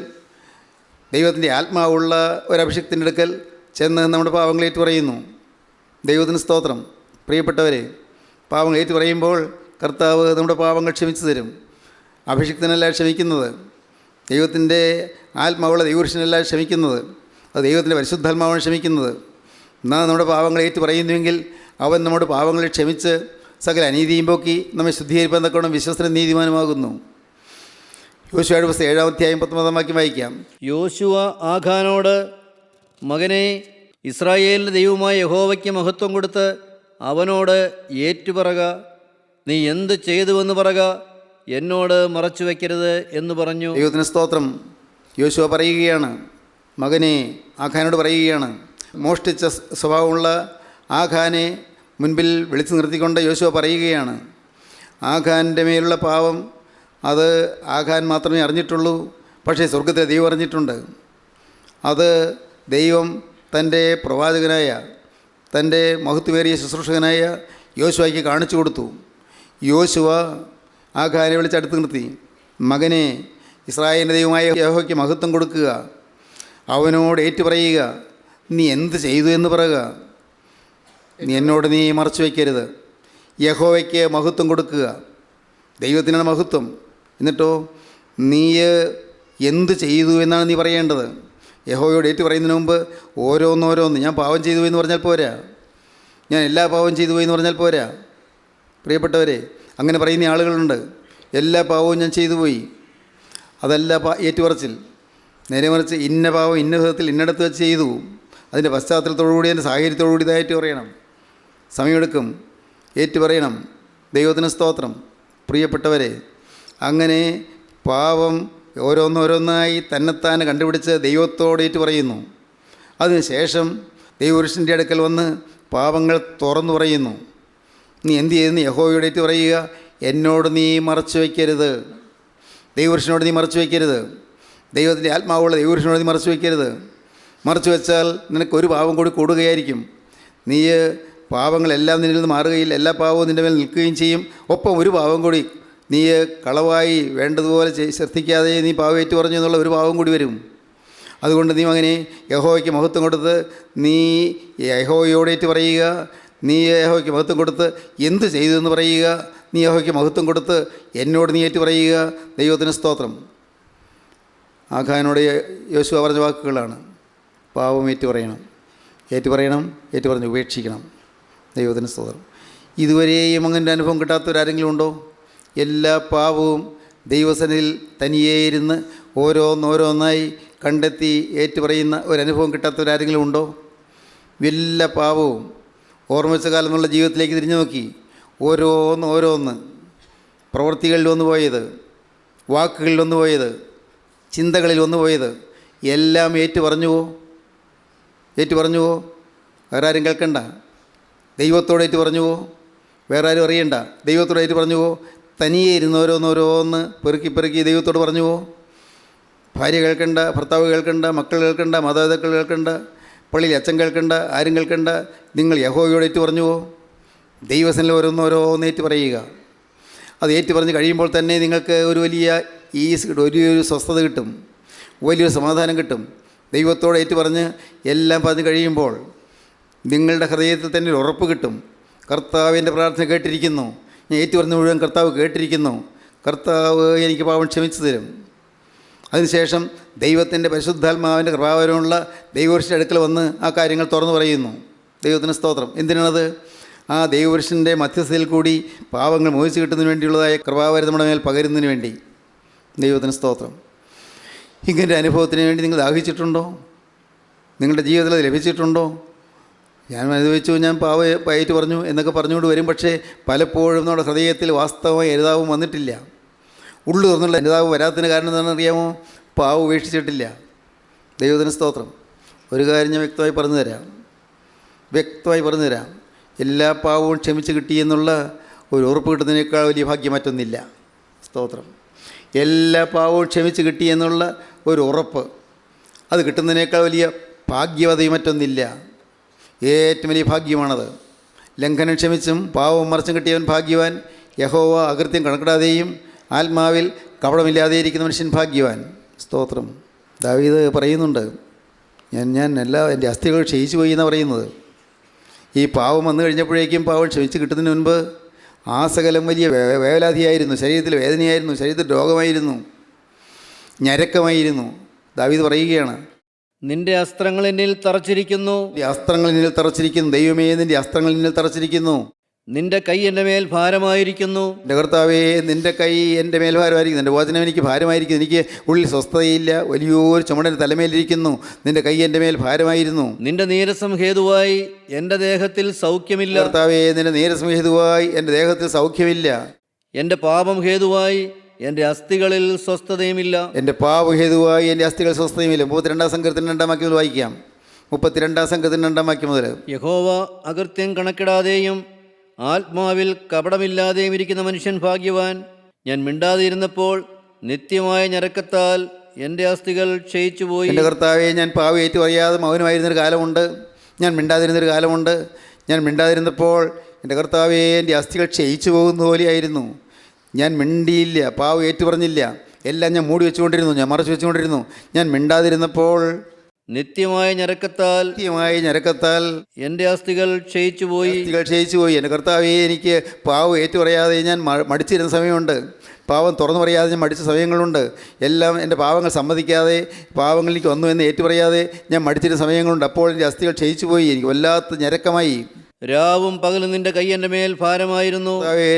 ദൈവത്തിൻ്റെ ആത്മാവുള്ള ഒരു അഭിഷിക്തൻ്റെ അടുക്കൽ ചെന്ന് നമ്മുടെ പാവങ്ങൾ ഏറ്റുപറയുന്നു. ദൈവത്തിന് സ്തോത്രം. പ്രിയപ്പെട്ടവരെ, പാവങ്ങൾ ഏറ്റുപറയുമ്പോൾ കർത്താവ് നമ്മുടെ പാവങ്ങൾ ക്ഷമിച്ചു തരും. അഭിഷിക്തനല്ല ക്ഷമിക്കുന്നത്, ദൈവത്തിൻ്റെ ആത്മാവുള്ള ദൈവപുരുഷനല്ല ക്ഷമിക്കുന്നത്, അത് ദൈവത്തിൻ്റെ പരിശുദ്ധാത്മാവാണ് ക്ഷമിക്കുന്നത്. നാം നമ്മുടെ പാവങ്ങൾ ഏറ്റുപറയുന്നുവെങ്കിൽ അവൻ നമ്മുടെ പാവങ്ങളെ ക്ഷമിച്ച് സകല അനീതിയും പോക്കി നമ്മെ ശുദ്ധീകരിപ്പാൻ തക്കവണ്ണം വിശ്വസ്തനും നീതിമാനുമാകുന്നു. യോശുവയുടെ പുസ്തകം 7-ാം അധ്യായം 19-ാം വാക്യം വായിക്കാം. യോശുവ ആഖാനോട്, മകനെ, ഇസ്രായേലിൻ്റെ ദൈവമായ യഹോവയ്ക്ക് മഹത്വം കൊടുത്ത് അവനോട് ഏറ്റുപറക, നീ എന്ത് ചെയ്തുവെന്ന് പറക, എന്നോട് മറച്ചു വയ്ക്കരുത് എന്ന് പറഞ്ഞു. ദൈവത്തിന് സ്തോത്രം. യോശുവ പറയുകയാണ്, മകനെ, ആഖാനോട് പറയുകയാണ്. മോഷ്ടിച്ച സ്വഭാവമുള്ള ആഖാനെ മുൻപിൽ വിളിച്ചു നിർത്തിക്കൊണ്ട് യോശുവ പറയുകയാണ്, ആഖാൻ്റെ മേലുള്ള പാവം അത് ആഖാൻ മാത്രമേ അറിഞ്ഞിട്ടുള്ളൂ, പക്ഷേ സ്വർഗത്തിലെ ദൈവം അറിഞ്ഞിട്ടുണ്ട്. അത് ദൈവം തൻ്റെ പ്രവാചകനായ, തൻ്റെ മഹത്വമേറിയ ശുശ്രൂഷകനായ യോശുവയ്ക്ക് കാണിച്ചു കൊടുത്തു. യോശുവ ആഖാനെ വിളിച്ചടുത്ത് നിർത്തി, മകനെ, ഇസ്രായേലിൻ്റെ ദൈവമായ യഹോവയ്ക്ക് മഹത്വം കൊടുക്കുക, അവനോട് ഏറ്റുപറയുക, നീ എന്ത് ചെയ്തു എന്ന് പറയുക, എന്നോട് നീ മറച്ചു വയ്ക്കരുത്. യഹോവയ്ക്ക് മഹത്വം കൊടുക്കുക, ദൈവത്തിനാണ് മഹത്വം. എന്നിട്ടോ നീ എന്ത് ചെയ്തു എന്നാണ് നീ പറയേണ്ടത്. യഹോവയോട് ഏറ്റു പറയുന്നതിന് മുമ്പ് ഓരോന്നോരോന്ന്, ഞാൻ പാവം ചെയ്തു പോയി എന്ന് പറഞ്ഞാൽ പോരാ, ഞാൻ എല്ലാ പാവം ചെയ്തു പോയി എന്ന് പറഞ്ഞാൽ പോരാ. പ്രിയപ്പെട്ടവരെ, അങ്ങനെ പറയുന്ന ആളുകളുണ്ട്. എല്ലാ പാവവും ഞാൻ ചെയ്തു പോയി, അതല്ല ഏറ്റുപറച്ചിൽ. നേരെ മറിച്ച് ഇന്ന പാവം ഇന്ന വിധത്തിൽ ഇന്നടത്ത് വെച്ച് ചെയ്തു, അതിൻ്റെ പശ്ചാത്തലത്തോടുകൂടി അതിൻ്റെ സാഹചര്യത്തോടുകൂടി ഇതായിട്ട് പറയണം. സമയമെടുക്കും, ഏറ്റുപറയണം. ദൈവത്തിന് സ്തോത്രം. പ്രിയപ്പെട്ടവരെ, അങ്ങനെ പാവം ഓരോന്നോരോന്നായി തന്നെത്താൻ കണ്ടുപിടിച്ച് ദൈവത്തോട് ഏറ്റു പറയുന്നു. അതിനുശേഷം ദൈവപുരുഷൻ്റെ അടുക്കൽ വന്ന് പാപങ്ങൾ തുറന്നു പറയുന്നു. നീ എന്ത് ചെയ്യുന്നു? യഹോവയോട് ഏറ്റു പറയുക, എന്നോട് നീ മറച്ചു വയ്ക്കരുത്. ദൈവപുരുഷനോട് നീ മറച്ചു വയ്ക്കരുത്. ദൈവത്തിൻ്റെ ആത്മാവുള്ള ദൈവപുരുഷനോട് നീ മറച്ചു വയ്ക്കരുത്. മറച്ചു വെച്ചാൽ നിനക്കൊരു പാവം കൂടി കൂടുകയായിരിക്കും. നീ പാവങ്ങളെല്ലാം നിന്നിൽ നിന്ന് മാറുകയില്ല, എല്ലാ പാവവും നിൻ്റെ മേൽ നിൽക്കുകയും ചെയ്യും. ഒപ്പം ഒരു പാവം കൂടി നീ കളവായി വേണ്ടതുപോലെ ശ്രദ്ധിക്കാതെ നീ പാവം ഏറ്റു പറഞ്ഞു എന്നുള്ള ഒരു പാവം കൂടി വരും. അതുകൊണ്ട് നീ അങ്ങനെ യഹോവയ്ക്ക് മഹത്വം കൊടുത്ത് നീ യഹോവയോടേറ്റ് പറയുക. നീ യഹോവയ്ക്ക് മഹത്വം കൊടുത്ത് എന്ത് ചെയ്തു എന്ന് പറയുക. നീ യഹോവയ്ക്ക് മഹത്വം കൊടുത്ത് എന്നോട് നീ ഏറ്റു പറയുക. ദൈവത്തിന് സ്തോത്രം. ആഖാനോട് യോശുവ പറഞ്ഞ വാക്കുകളാണ്. പാവം ഏറ്റുപറയണം, ഏറ്റുപറഞ്ഞ് ഉപേക്ഷിക്കണം. ദൈവത്തിന് സ്തോത്രം. ഇതുവരെയും അങ്ങനെ അനുഭവം കിട്ടാത്തവരാരെങ്കിലും ഉണ്ടോ? എല്ലാ പാവവും ദൈവസന്നിധിയിൽ തനിയേ ഇരുന്ന് ഓരോന്നോരോന്നായി കണ്ടെത്തി ഏറ്റുപറയുന്ന ഒരനുഭവം കിട്ടാത്തവരാരെങ്കിലും ഉണ്ടോ? എല്ലാ പാവവും ഓർമ്മിച്ച കാലം എന്നുള്ള ജീവിതത്തിലേക്ക് തിരിഞ്ഞു നോക്കി ഓരോന്ന് പ്രവൃത്തികളിൽ വന്നു പോയത്, വാക്കുകളിൽ വന്നു പോയത്, ചിന്തകളിൽ വന്നു പോയത് എല്ലാം ഏറ്റുപറഞ്ഞുവോ? വേറെ ആരും കേൾക്കണ്ട. ദൈവത്തോട് ഏറ്റു പറഞ്ഞുവോ? വേറെ ആരും അറിയണ്ട. ദൈവത്തോട് ഏറ്റു പറഞ്ഞുവോ? തനിയെ ഇരുന്ന് ഓരോന്നോരോന്ന് പെറുക്കി ദൈവത്തോട് പറഞ്ഞുവോ? ഭാര്യ കേൾക്കണ്ട, ഭർത്താവ് കേൾക്കണ്ട, മക്കൾ കേൾക്കണ്ട, മാതാപിതാക്കൾ കേൾക്കണ്ട, പള്ളിയിൽ അച്ഛൻ കേൾക്കണ്ട, ആരും കേൾക്കണ്ട. നിങ്ങൾ യഹോവയോട് ഏറ്റു പറഞ്ഞുവോ? ദൈവസനിൽ ഓരോന്നോരോന്ന് ഏറ്റു പറയുക. അത് ഏറ്റു പറഞ്ഞ് കഴിയുമ്പോൾ തന്നെ നിങ്ങൾക്ക് ഒരു വലിയ ഈസ് കിട്ടും, വലിയൊരു സ്വസ്ഥത കിട്ടും, വലിയൊരു സമാധാനം കിട്ടും. ദൈവത്തോട് ഏറ്റു പറഞ്ഞ് എല്ലാം പറഞ്ഞ് കഴിയുമ്പോൾ നിങ്ങളുടെ ഹൃദയത്തിൽ തന്നെ ഒരു ഉറപ്പ് കിട്ടും. കർത്താവ് എൻ്റെ പ്രാർത്ഥന കേട്ടിരിക്കുന്നു, ഞാൻ ഏറ്റു പറഞ്ഞ മുഴുവൻ കർത്താവ് കേട്ടിരിക്കുന്നു, കർത്താവ് എനിക്ക് പാപം ക്ഷമിച്ചു തരും. അതിനുശേഷം ദൈവത്തിൻ്റെ പരിശുദ്ധാത്മാവിൻ്റെ കൃപാവരമുള്ള ദൈവപുരുഷൻ്റെ അടുക്കൽ വന്ന് ആ കാര്യങ്ങൾ തുറന്നു പറയുന്നു. ദൈവത്തിന് സ്തോത്രം. എന്തിനാണത്? ആ ദൈവപുരുഷൻ്റെ മധ്യസ്ഥയിൽ കൂടി പാവങ്ങൾ മോചിച്ച് കിട്ടുന്നതിന് വേണ്ടിയുള്ളതായ കൃപാവരം നമ്മുടെ മേൽ പകരുന്നതിന് വേണ്ടി. ദൈവത്തിന് സ്തോത്രം. ഇങ്ങനെ അനുഭവത്തിന് വേണ്ടി നിങ്ങൾ ദാഹിച്ചിട്ടുണ്ടോ? നിങ്ങളുടെ ജീവിതത്തിൽ അത് ലഭിച്ചിട്ടുണ്ടോ? ഞാൻ അനുഭവിച്ചു, ഞാൻ പാവയിട്ട് പറഞ്ഞു എന്നൊക്കെ പറഞ്ഞുകൊണ്ട് വരും. പക്ഷേ പലപ്പോഴും നമ്മുടെ ഹൃദയത്തിൽ വാസ്തവമായി അനുതാപം വന്നിട്ടില്ല. ഉള്ളു തുറന്നുള്ള അനുതാപം വരാത്തതിന് കാരണം എന്താണെന്ന് അറിയാമോ? പാവ ഉപേക്ഷിച്ചിട്ടില്ല. ദൈവത്തിന് സ്തോത്രം. ഒരു കാര്യം ഞാൻ വ്യക്തമായി പറഞ്ഞു തരാം. എല്ലാ പാവവും ക്ഷമിച്ച് കിട്ടിയെന്നുള്ള ഒരു ഉറപ്പ് കിട്ടുന്നതിനേക്കാൾ വലിയ ഭാഗ്യം മറ്റൊന്നില്ല. സ്തോത്രം. എല്ലാ പാവവും ക്ഷമിച്ച് കിട്ടിയെന്നുള്ള ഒരു ഉറപ്പ്, അത് കിട്ടുന്നതിനേക്കാൾ വലിയ ഭാഗ്യവതയും മറ്റൊന്നില്ല. ഏറ്റവും വലിയ ഭാഗ്യമാണത്. ലംഘനം ക്ഷമിച്ചും പാവം മറച്ചും കിട്ടിയവൻ ഭാഗ്യവാൻ. യഹോവ അകൃത്യം കണക്കിടാതെയും ആത്മാവിൽ കപടമില്ലാതെ ഇരിക്കുന്ന മനുഷ്യൻ ഭാഗ്യവാൻ. സ്തോത്രം. ദാവീദ് പറയുന്നുണ്ട്, ഞാൻ എൻ്റെ അസ്ഥികൾ ക്ഷയിച്ചു പോയി എന്നാണ് പറയുന്നത്. ഈ പാവം വന്നു കഴിഞ്ഞപ്പോഴേക്കും പാവം ക്ഷമിച്ച് കിട്ടുന്നതിന് മുൻപ് ആ സകലം വലിയ വേവലാതിയായിരുന്നു, ശരീരത്തിൽ വേദനയായിരുന്നു, ശരീരത്തിൽ രോഗമായിരുന്നു, ഞരക്കമായിരുന്നു. ദാവീദ് പറയുകയാണ്, നിന്റെ അസ്ത്രങ്ങൾ എന്നിൽ തറച്ചിരിക്കുന്നു. അസ്ത്രങ്ങൾ എന്നിൽ തറച്ചിരിക്കുന്നു. ദൈവമേ, നിൻ്റെ അസ്ത്രങ്ങൾ എന്നിൽ തറച്ചിരിക്കുന്നു. നിന്റെ കൈ എൻ്റെ മേൽ ഭാരമായിരിക്കുന്നു. എൻ്റെ കർത്താവേ, നിൻ്റെ കൈ എൻ്റെ മേൽ ഭാരമായിരിക്കുന്നു. എൻ്റെ വചനം എനിക്ക് ഭാരമായിരിക്കുന്നു. എനിക്ക് ഉള്ളിൽ സ്വസ്ഥതയില്ല, വലിയൊരു ചുമടൻ തലമേലിരിക്കുന്നു. നിൻ്റെ കൈ എൻ്റെ മേൽ ഭാരമായിരുന്നു. നിന്റെ നീരസം ഹേതുവായി എൻ്റെ ദേഹത്തിൽ സൗഖ്യമില്ല. കർത്താവേ, നിൻ്റെ നീരസം ഹേതുവായി എൻ്റെ ദേഹത്തിൽ സൗഖ്യമില്ല. എൻ്റെ പാപം ഹേതുവായി എൻ്റെ അസ്ഥികളിൽ സ്വസ്ഥതയുമില്ല. എൻ്റെ പാപം ഹേതുവായി എൻ്റെ അസ്ഥികൾ സ്വസ്ഥതയുമില്ല. 32-ാം സങ്കീർത്തനം 2-ാം വാക്യം മുതൽ വായിക്കാം. 32-ാം സങ്കീർത്തനം 2-ാം വാക്യം മുതൽ. യഹോവ അകൃത്യം കണക്കിടാതെയും ആത്മാവിൽ കപടമില്ലാതെയും ഇരിക്കുന്ന മനുഷ്യൻ ഭാഗ്യവാൻ. ഞാൻ മിണ്ടാതിരുന്നപ്പോൾ നിത്യമായ ഞരക്കത്താൽ എൻ്റെ അസ്ഥികൾ ക്ഷയിച്ചുപോയി. എൻ്റെ കർത്താവെ, ഞാൻ പാവം ഏറ്റു പറയാതെ മൗനമായിരുന്നൊരു കാലമുണ്ട്. ഞാൻ മിണ്ടാതിരുന്നൊരു കാലമുണ്ട്. ഞാൻ മിണ്ടാതിരുന്നപ്പോൾ എൻ്റെ കർത്താവെ, എൻ്റെ അസ്ഥികൾ ക്ഷയിച്ചു പോകുന്ന പോലെയായിരുന്നു. ഞാൻ മിണ്ടിയില്ല, പാവം ഏറ്റു പറഞ്ഞില്ല. എല്ലാം ഞാൻ മൂടി വെച്ചുകൊണ്ടിരുന്നു, ഞാൻ മറച്ചു വെച്ചുകൊണ്ടിരുന്നു. ഞാൻ മിണ്ടാതിരുന്നപ്പോൾ നിത്യമായ ഞരക്കത്താൽ എൻ്റെ അസ്ഥികൾ ക്ഷയിച്ചുപോയി. എൻ്റെ കർത്താവേ, എനിക്ക് പാവം ഏറ്റു പറയാതെ ഞാൻ മടിച്ചിരുന്ന സമയമുണ്ട്. പാവം തുറന്നു പറയാതെ ഞാൻ മടിച്ച സമയങ്ങളുണ്ട്. എല്ലാം എൻ്റെ പാവങ്ങൾ സമ്മതിക്കാതെ പാവങ്ങളിലേക്ക് വന്നു എന്ന് ഏറ്റു പറയാതെ ഞാൻ മടിച്ചിരുന്ന സമയങ്ങളുണ്ട്. അപ്പോൾ എൻ്റെ അസ്ഥികൾ ക്ഷയിച്ചുപോയി. എനിക്ക് വല്ലാത്ത ഞരക്കമായി. രാവും പകലും നിന്റെ കൈ എൻ്റെ മേൽ ഭാരമായിരുന്നു.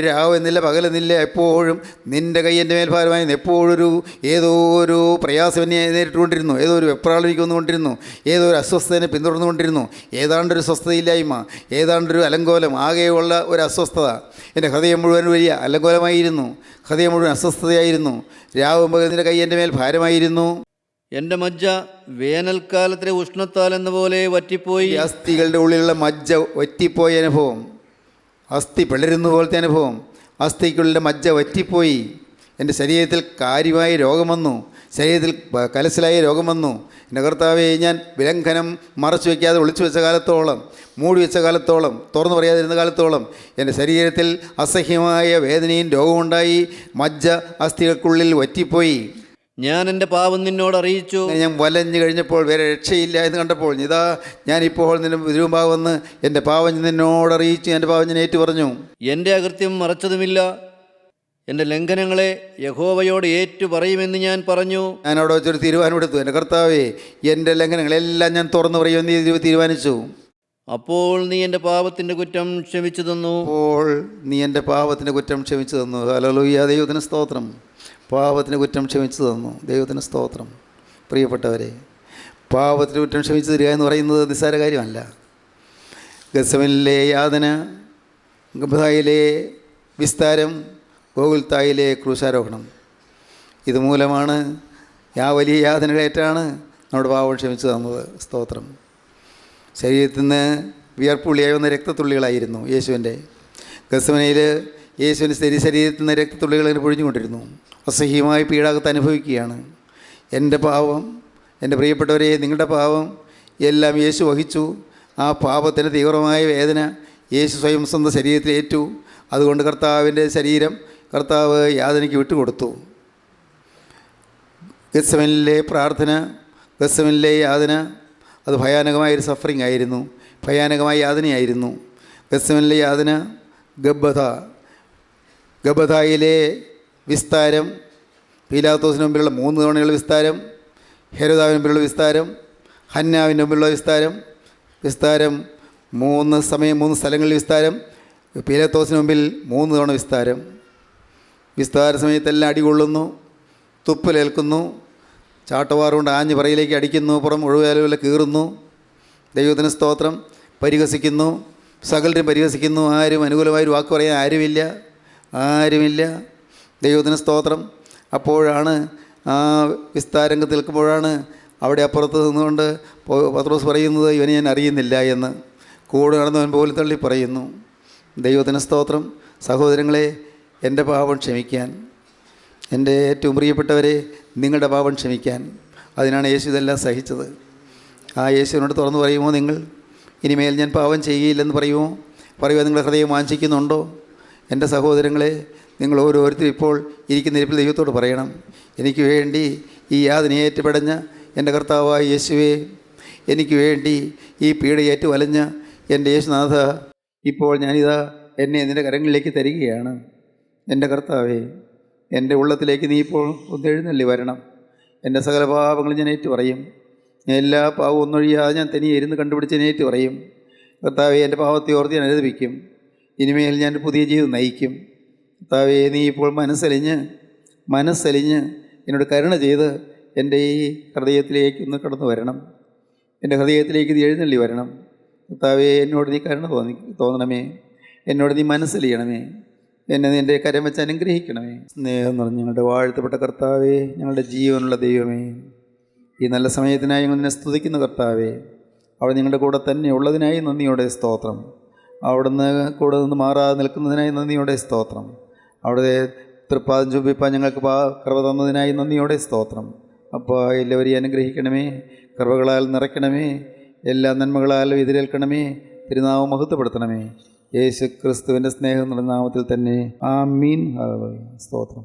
രാവ് എന്നില്ല, പകലെന്നില്ല, എപ്പോഴും നിൻ്റെ കൈ എൻ്റെ മേൽ ഭാരമായിരുന്നു. എപ്പോഴൊരു ഏതോ ഒരു പ്രയാസം എന്നെ നേരിട്ടുകൊണ്ടിരുന്നു. ഏതോ ഒരു വെപ്രാളം എനിക്ക് വന്നുകൊണ്ടിരുന്നു. ഏതോ ഒരു അസ്വസ്ഥതനെ പിന്തുടർന്നുകൊണ്ടിരുന്നു. ഏതാണ്ടൊരു സ്വസ്ഥതയില്ലായ്മ, ഏതാണ്ടൊരു അലങ്കോലം, ആകെയുള്ള ഒരു അസ്വസ്ഥത. എൻ്റെ ഹൃദയം മുഴുവൻ വലിയ അലങ്കോലമായിരുന്നു. ഹൃദയം മുഴുവൻ അസ്വസ്ഥതയായിരുന്നു. രാവും പകൽ നിൻ്റെ കൈ എൻ്റെ മേൽ ഭാരമായിരുന്നു. എൻ്റെ മജ്ജ വേനൽക്കാലത്തിലെ ഉഷ്ണത്താൽ എന്ന പോലെ വറ്റിപ്പോയി. അസ്ഥികളുടെ ഉള്ളിലുള്ള മജ്ജ വറ്റിപ്പോയ അനുഭവം, അസ്ഥി പിളരുന്ന പോലത്തെ അനുഭവം. അസ്ഥിക്കുള്ളിലെ മജ്ജ വറ്റിപ്പോയി. എൻ്റെ ശരീരത്തിൽ കാര്യമായ രോഗം വന്നു. ശരീരത്തിൽ കലശലായ രോഗം വന്നു. എൻ്റെ കർത്താവേ, ഞാൻ വിലംഘനം മറച്ചു വയ്ക്കാതെ ഒളിച്ചു വെച്ച കാലത്തോളം, മൂടി വെച്ച കാലത്തോളം, തുറന്നു പറയാതിരുന്ന കാലത്തോളം എൻ്റെ ശരീരത്തിൽ അസഹ്യമായ വേദനയും രോഗമുണ്ടായി. മജ്ജ അസ്ഥികൾക്കുള്ളിൽ വറ്റിപ്പോയി. ഞാൻ എൻ്റെ പാപം നിന്നോട് അറിയിച്ചു. ഞാൻ വലഞ്ഞു കഴിഞ്ഞപ്പോൾ വേറെ രക്ഷയില്ല എന്ന് കണ്ടപ്പോൾ ഇതാ ഞാനിപ്പോൾ ഇതിനുമുമ്പാവെന്ന് എൻ്റെ പാവം നിന്നോട് അറിയിച്ചു. എൻ്റെ പാവം ഞാൻ ഏറ്റു പറഞ്ഞു. എൻ്റെ അകൃത്യം മറച്ചതുമില്ല. എൻ്റെ ലംഘനങ്ങളെ യഹോവയോട് ഏറ്റു പറയുമെന്ന് ഞാൻ പറഞ്ഞു. ഞാൻ അവിടെ വെച്ചൊരു തീരുമാനമെടുത്തു. എൻ്റെ കർത്താവേ, എൻ്റെ ലംഘനങ്ങളെല്ലാം ഞാൻ തുറന്നു പറയുമെന്ന് തീരുമാനിച്ചു. അപ്പോൾ നീ എൻ്റെ പാപത്തിൻ്റെ കുറ്റം ക്ഷമിച്ചു തന്നു. ഹല്ലേലൂയ. ദൈവത്തിന് സ്തോത്രം. പാപത്തിന് കുറ്റം ക്ഷമിച്ചു തന്നു. ദൈവത്തിന് സ്തോത്രം. പ്രിയപ്പെട്ടവരെ, പാപത്തിന് കുറ്റം ക്ഷമിച്ചു തരിക എന്ന് പറയുന്നത് നിസ്സാര കാര്യമല്ല. ഗത്സമനിലെ യാതന, ഗബ്ബായിലെ വിസ്താരം, ഗോകുൽത്തായിലെ ക്രൂശാരോഹണം, ഇതുമൂലമാണ് ആ വലിയ യാതനകളേറ്റാണ് നമ്മുടെ പാപം ക്ഷമിച്ചു തന്നത്. സ്തോത്രം. ശരീരത്തിൽ നിന്ന് വിയർപ്പുള്ളിയായി വന്ന രക്തത്തുള്ളികളായിരുന്നു യേശുവിൻ്റെ. ഗത്സമനയിൽ യേശുവിൻ്റെ ശരീരത്തിൽ നിന്ന് രക്തത്തുള്ളികൾ അങ്ങനെ പൊഴിഞ്ഞുകൊണ്ടിരുന്നു. അസഹ്യമായ പീഡാകത്ത് അനുഭവിക്കുകയാണ്. എൻ്റെ പാവം, എൻ്റെ പ്രിയപ്പെട്ടവരെ, നിങ്ങളുടെ പാവം എല്ലാം യേശു വഹിച്ചു. ആ പാപത്തിൻ്റെ തീവ്രമായ വേദന യേശു സ്വയം സ്വന്തം ശരീരത്തിൽ ഏറ്റു. അതുകൊണ്ട് കർത്താവിൻ്റെ ശരീരം, കർത്താവ് യാതനയ്ക്ക് വിട്ടുകൊടുത്തു. ഗത്സമനിലെ പ്രാർത്ഥന, ഗത്സമനിലെ യാതന, അത് ഭയാനകമായൊരു സഫറിങ് ആയിരുന്നു, ഭയാനകമായ യാതനയായിരുന്നു. ഗത്സമനിലെ യാതന, ഗബ്ബഥായിലെ വിസ്താരം, പീലാത്തോസിന് മുമ്പിലുള്ള 3 തവണയുള്ള വിസ്താരം, ഹെരോദാവിന് മുമ്പിലുള്ള വിസ്താരം, ഹന്നാവിൻ്റെ മുമ്പിലുള്ള വിസ്താരം 3 സ്ഥലങ്ങളിൽ വിസ്താരം, പീലാത്തോസിന് മുമ്പിൽ 3 തവണ വിസ്താരം. വിസ്താര സമയത്തെല്ലാം അടികൊള്ളുന്നു, തുപ്പലേൽക്കുന്നു, ചാട്ടവാറുകൊണ്ട് ആഞ്ഞ് പറയിലേക്ക് അടിക്കുന്നു, പുറം ഒഴിവാലുപോലെ കീറുന്നു. ദൈവത്തിന് സ്തോത്രം. പരിഹസിക്കുന്നു, സകലരും പരിഹസിക്കുന്നു. ആരും അനുകൂലമായൊരു വാക്ക് പറയാൻ ആരുമില്ല. ദൈവത്തിന് സ്തോത്രം. അപ്പോഴാണ് ആ വിസ്താരംഗത്ത് നിൽക്കുമ്പോഴാണ് അവിടെ അപ്പുറത്ത് നിന്നുകൊണ്ട് പത്രോസ് പറയുന്നത്, ഇവനെ ഞാൻ അറിയുന്നില്ല എന്ന്. കൂടെ നടന്നവൻ പോലും തള്ളി പറയുന്നു. ദൈവത്തിന് സ്തോത്രം. സഹോദരങ്ങളെ, എൻ്റെ പാപം ക്ഷമിക്കാൻ, എൻ്റെ ഏറ്റവും പ്രിയപ്പെട്ടവരെ, നിങ്ങളുടെ പാപം ക്ഷമിക്കാൻ, അതിനാണ് യേശു ഇതെല്ലാം സഹിച്ചത്. ആ യേശുവിനോട് തുറന്നു പറയുമോ? നിങ്ങൾ ഇനിമേൽ ഞാൻ പാപം ചെയ്യുകയില്ലെന്ന് പറയുമോ? നിങ്ങളുടെ ഹൃദയം വാഞ്ചിക്കുന്നുണ്ടോ? എൻ്റെ സഹോദരങ്ങളെ, നിങ്ങൾ ഓരോരുത്തരും ഇപ്പോൾ ഇരിക്കുന്ന ഇരിപ്പിൽ ദൈവത്തോട് പറയണം, എനിക്ക് വേണ്ടി ഈ യാതനയേറ്റുപടഞ്ഞ എൻ്റെ കർത്താവായ യേശുവേ, എനിക്ക് വേണ്ടി ഈ പീഡയേറ്റു വലഞ്ഞ എൻ്റെ യേശുനാഥ, ഇപ്പോൾ ഞാനിതാ എന്നെ നിൻ്റെ കരങ്ങളിലേക്ക് തരികയാണ്. എൻ്റെ കർത്താവേ, എൻ്റെ ഉള്ളത്തിലേക്ക് നീ ഇപ്പോൾ ഒന്ന് എഴുന്നള്ളി വരണം. എൻ്റെ സകല പാപങ്ങളും ഞാൻ ഏറ്റു പറയും. എല്ലാ പാവവും ഒന്നൊഴിയാതെ ഞാൻ തനിയെ ഇരുന്ന് കണ്ടുപിടിച്ച് ഞാൻ ഏറ്റു പറയും. കർത്താവേ, എൻ്റെ പാവത്തെ ഓർത്ത് ഞാൻ അനുദപിക്കും. ഇനിമേൽ ഞാൻ പുതിയ ജീവിതം നയിക്കും. കർത്താവേ, നീ ഇപ്പോൾ മനസ്സലിഞ്ഞ് എന്നോട് കരുണ ചെയ്ത് എൻ്റെ ഈ ഹൃദയത്തിലേക്ക് ഒന്ന് കടന്നു വരണം. എൻ്റെ ഹൃദയത്തിലേക്ക് നീ എഴുന്നള്ളി വരണം. കർത്താവേ, എന്നോട് നീ കരുണ തോന്നണമേ. എന്നോട് നീ മനസ്സലിയണമേ. എന്നെ നിൻ്റെ കരം വെച്ച് അനുഗ്രഹിക്കണമേ. സ്നേഹം നിറഞ്ഞ ഞങ്ങളുടെ വാഴ്ത്തപ്പെട്ട കർത്താവേ, ഞങ്ങളുടെ ജീവനുള്ള ദൈവമേ, ഈ നല്ല സമയത്തിനായി ഞങ്ങൾ നിന്നെ സ്തുതിക്കുന്ന കർത്താവേ, അവിടെ നിങ്ങളുടെ കൂടെ തന്നെ ഉള്ളതിനായി നന്ദിയോടെ സ്തോത്രം. അവിടുന്ന് കൂടെ നിന്ന് മാറാതെ നിൽക്കുന്നതിനായി നന്ദിയോടെ സ്തോത്രം. അവിടെ തൃപ്പാദം ചുംബിപ്പാൻ ഞങ്ങൾക്ക് കൃപ തന്നതിനായി നന്ദിയോടെ സ്തോത്രം. അപ്പോൾ എല്ലാവരെയും അനുഗ്രഹിക്കണമേ, കൃപകളാൽ നിറയ്ക്കണമേ, എല്ലാ നന്മകളാലും എതിരേൽക്കണമേ, തിരുനാമം മഹത്വപ്പെടുത്തണമേ. യേശു ക്രിസ്തുവിൻ്റെ സ്നേഹം നിറഞ്ഞ നാമത്തിൽ തന്നെ ആമീൻ. ഹല്ലേലൂയ. സ്തോത്രം.